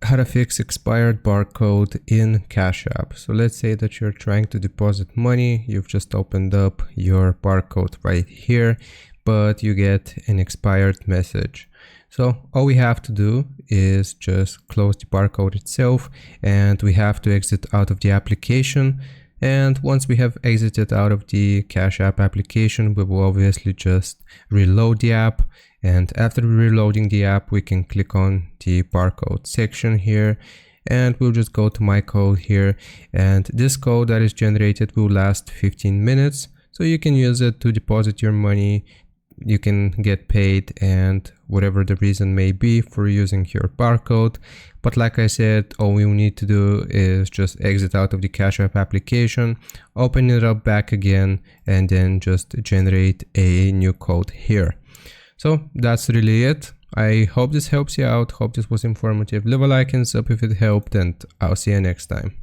how to fix expired barcode in Cash App. So let's say that you're trying to deposit money. You've just opened up your barcode right here, but you get an expired message. So all we have to do is just close the barcode itself, and we have to exit out of the application. And once we have exited out of the Cash App application, we will obviously just reload the app. And after reloading the app, we can click on the barcode section here, and we'll just go to my code here. And this code that is generated will last 15 minutes. So you can use it to deposit your money. You can get paid, and whatever the reason may be for using your barcode. But like I said, all we need to do is just exit out of the Cash App application, open it up back again, and then just generate a new code here. So that's really it. I hope this helps you out. Hope this was informative. Leave a like and sub if it helped, and I'll see you next time.